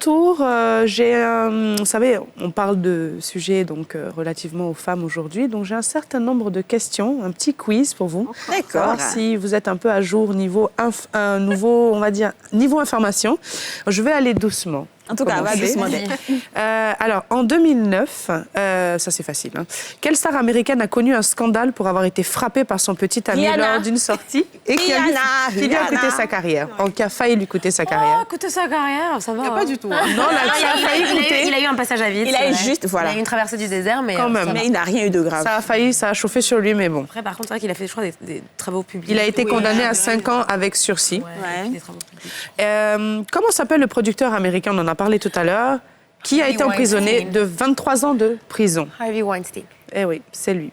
Vous savez, on parle de sujets donc relativement aux femmes aujourd'hui, donc j'ai un certain nombre de questions, un petit quiz pour vous. D'accord. Si vous êtes un peu à jour niveau niveau information, je vais aller doucement. En tout cas, va doucement. Alors, en 2009, ça c'est facile, hein, quelle star américaine a connu un scandale pour avoir été frappée par son petit ami lors d'une sortie et qui lui a coûté sa carrière, qui a failli lui coûter sa carrière? Oh, coûter sa carrière, ça va. Pas du tout. Non, là, ça a failli coûter. Il a eu un passage à vide. Il a eu juste, voilà. Il a eu une traversée du désert, mais Quand même. Mais il n'a rien eu de grave. Ça a chauffé sur lui, mais bon. Après, par contre, c'est vrai qu'il a fait, je crois, des travaux publics. Il a été condamné à 5 ans avec sursis. Ouais. Des travaux publics. Comment s'appelle le producteur américain, on en a parlé tout à l'heure, qui a été emprisonné de 23 ans de prison? Harvey Weinstein. Eh oui, c'est lui.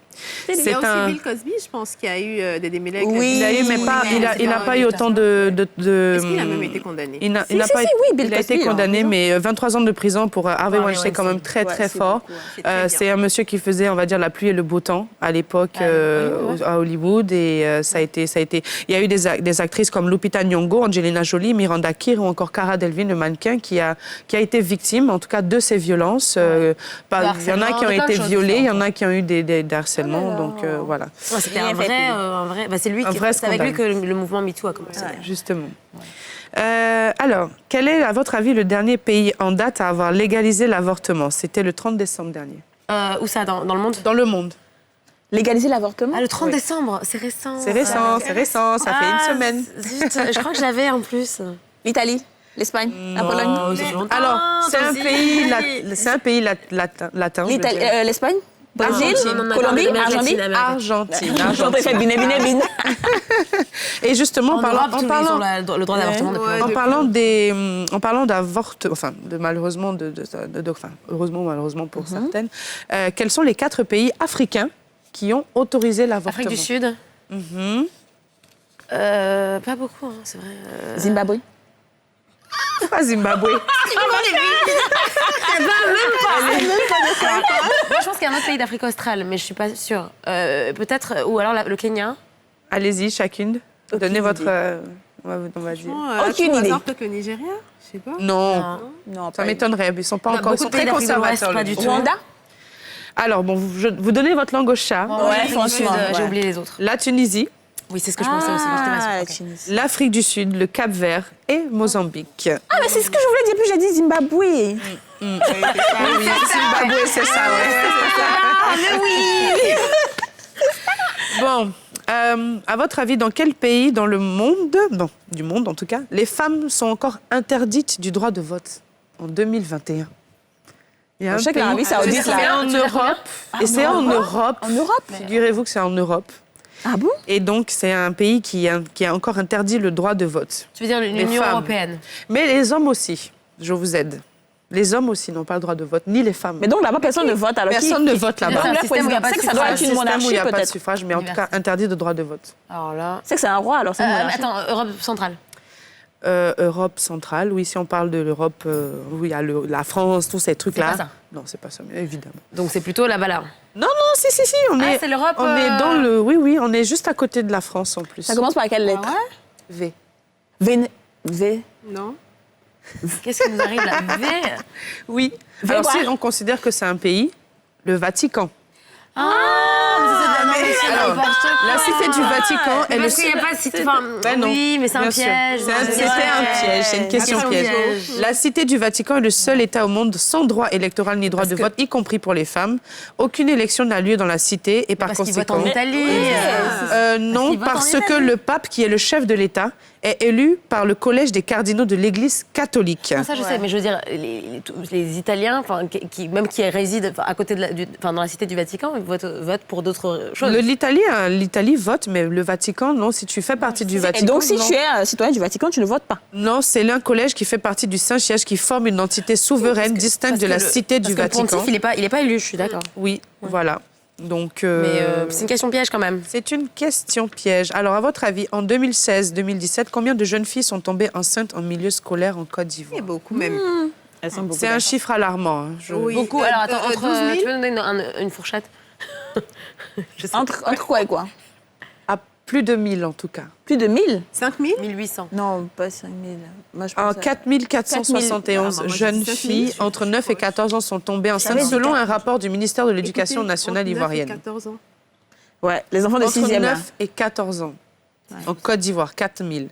Il y a aussi Bill Cosby, je pense, qui a eu des démêlés. Oui, Il a eu, mais pas, il n'a pas eu autant de. Est-ce qu'il a même été condamné? Il n'a Si, pas. si, oui, Bill il a été Cosby, condamné, en mais 23 ans de prison pour Harvey Harvey Weinstein, quand même très Ouais, très c'est fort. beaucoup, ouais. C'est un monsieur qui faisait, on va dire, la pluie et le beau temps à l'époque à Hollywood, et ça a été. Il y a eu des actrices comme Lupita Nyong'o, Angelina Jolie, Miranda Kerr ou encore Cara Delevingne, le mannequin, qui a été victime, en tout cas, de ces violences. Il y en a qui ont été violés, il y en a qui ont eu des harcèlements, donc voilà. Ouais, c'était un vrai. C'est lui c'est avec lui que le mouvement MeToo a commencé. Ouais, justement. Alors, quel est, à votre avis, le dernier pays en date à avoir légalisé l'avortement? C'était le 30 décembre dernier. Où ça, dans le monde? Dans le monde. Légaliser l'avortement? Ah, le 30 décembre, c'est récent. C'est récent, ça fait une semaine. Zut, je crois que je l'avais en plus. L'Italie, l'Espagne, la Pologne? Alors, c'est un pays latin. je dirais. L'Espagne? Brésil? Non, Colombie? Argentine. Argentine. Argentine. Et justement, en parlant le droit d'avortement depuis en parlant d'avortement, enfin, malheureusement, heureusement, malheureusement pour certaines, quels sont les 4 pays africains qui ont autorisé l'avortement? Afrique du Sud. Pas beaucoup, hein, c'est vrai. Zimbabwe? Pas Zimbabwe. Moi, je pense qu'il y a un autre pays d'Afrique australe, mais je suis pas sûre. Peut-être, ou alors le Kenya. Allez-y, chacune. Donnez votre... on va dire. Aucune idée. Peut-être le Nigeria, je sais pas. Non, ça m'étonnerait. Ils sont pas encore... Ils sont très conservateurs. Pas du tout. Rwanda? Alors, bon, vous donnez votre langue au chat. Ouais, franchement. J'ai oublié les autres. La Tunisie, Oui, c'est ce que je pensais aussi. J'étais pas la sûre. Tunisie. l'Afrique du Sud, le Cap-Vert et Mozambique. Ah, mais c'est ce que je voulais dire, puis j'ai dit Zimbabwe. Oui, Zimbabwe, c'est ça, ouais. Bon, à votre avis, dans quel pays dans le monde, du monde en tout cas, les femmes sont encore interdites du droit de vote en 2021? Il y a Je sais que l'Arabie Saoudite, c'est là. en Europe. Et c'est en Europe. En Europe? Figurez-vous que c'est en Europe. Ah bon? Et donc, c'est un pays qui a encore interdit le droit de vote. Tu veux dire l'Union femmes. européenne? Mais les hommes aussi, je vous aide. Les hommes aussi n'ont pas le droit de vote, ni les femmes. Mais donc là-bas, personne ne vote. Alors Personne ne vote là-bas. C'est un système où il y a pas de C'est que ça doit être une Système où il monarchie, n'y a pas de peut-être. suffrage, mais en tout cas, interdit de droit de vote. Alors là... C'est que c'est un roi, alors c'est une monarchie. Attends, Europe centrale. Europe centrale, oui, si on parle de l'Europe, oui, il y a la France, tous ces trucs-là. C'est pas ça. Non, c'est pas ça, mais évidemment. Donc c'est plutôt là-bas là. Non, si, on est... c'est l'Europe, On est dans le... Oui, on est juste à côté de la France, en plus. Ça commence par quelle lettre? V. V. Non. Qu'est-ce qui nous arrive là? V. Oui. V Alors, quoi? si on considère que c'est un pays, le Vatican. Alors, la cité du Vatican est le Parce qu'il n'y a pas de cité. Enfin, Ben non, oui, mais c'est un bien sûr. piège. C'était un piège, c'est une question C'est un piège. piège. La cité du Vatican est le seul État au monde sans droit électoral ni droit de vote, y compris pour les femmes. Aucune élection n'a lieu dans la cité et par Parce qu'ils votent en conséquent... Italie. Non, qu'ils votent en parce que Italie. le pape, qui est le chef de l'État, est élu par le collège des cardinaux de l'Église catholique. Ça, je sais, mais je veux dire, les Italiens, enfin, même qui résident à côté dans la cité du Vatican, ils votent pour d'autres choses. L'Italie vote, mais le Vatican, non. Si tu fais partie du Vatican, Et donc, si non. tu es citoyen du Vatican, tu ne votes pas. Non, c'est un collège qui fait partie du Saint-Siège, qui forme une entité souveraine distincte de la cité du Vatican. Le pontife, il est pas élu, je suis d'accord. Oui, voilà. Donc, Mais c'est une question piège quand même. c'est une question piège. Alors, à votre avis, en 2016-2017, combien de jeunes filles sont tombées enceintes en milieu scolaire en Côte d'Ivoire? Et beaucoup même. Elles sont beaucoup. C'est un chiffre alarmant. hein. Oui. Beaucoup. Alors attends, 12 000? tu peux nous donner une fourchette? Je sais Entre quoi et quoi? Plus de 1000 en tout cas. Plus de 1000? 5000? 1800. Non, pas 5000. Moi, je En pense à- 4471 moi, je jeunes dis 5000, filles je suis entre 9 et 14 ans sont tombées enceintes dit selon un rapport du ministère de l'Éducation Écoutez, nationale entre 9 et ivoirienne. 14 ans. Ouais, les enfants de Entre 6e. 9 et 14 ans. En Côte d'Ivoire, 4000.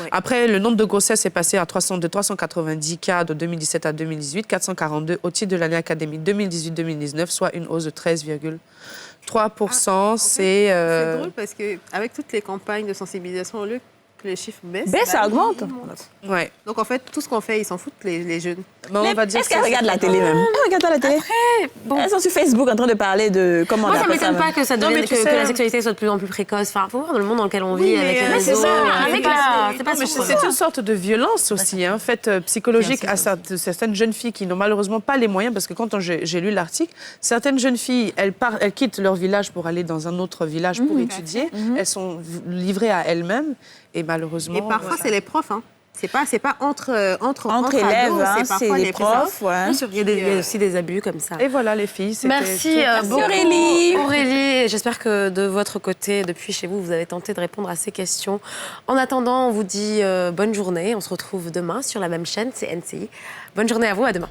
Ouais. Après, le nombre de grossesses est passé à 390 cas de 2017 à 2018, 442 au titre de l'année académique 2018-2019, soit une hausse de 13,3%. C'est drôle parce qu'avec toutes les campagnes de sensibilisation, au lieu que les chiffres baissent, Ça augmente. ils montent. Ouais. Donc en fait, tout ce qu'on fait, ils s'en foutent, les jeunes. Mais on va dire Est-ce qu'elles regardent la télé même? Elles regardent pas la télé? bon. Elles sont sur Facebook en train de parler de comment on Moi, ça appelle m'étonne pas même. que ça Non, devienne, mais tu que sais- la sexualité soit de plus en plus précoce. Enfin, faut voir dans le monde dans lequel on vit, Oui, avec mais les là, réseaux. c'est ça, avec mais la... c'est- C'est pas Non, mais sûr. c'est une sorte de violence aussi, en fait, psychologique Bien à certaines jeunes filles qui n'ont malheureusement pas les moyens, parce que quand j'ai lu l'article, certaines jeunes filles, elles quittent leur village pour aller dans un autre village pour étudier, elles sont livrées à elles-mêmes, et malheureusement... Et parfois, voilà. c'est les profs, hein. C'est pas entre élèves, ados, hein, c'est c'est parfois les les profs. Ouais. Bien sûr, il y a aussi des abus comme ça. Et voilà, les filles, c'était Merci tout. beaucoup Aurélie. Aurélie. J'espère que de votre côté, depuis chez vous, vous avez tenté de répondre à ces questions. En attendant, on vous dit bonne journée. On se retrouve demain sur la même chaîne, c'est NCI. Bonne journée à vous, à demain.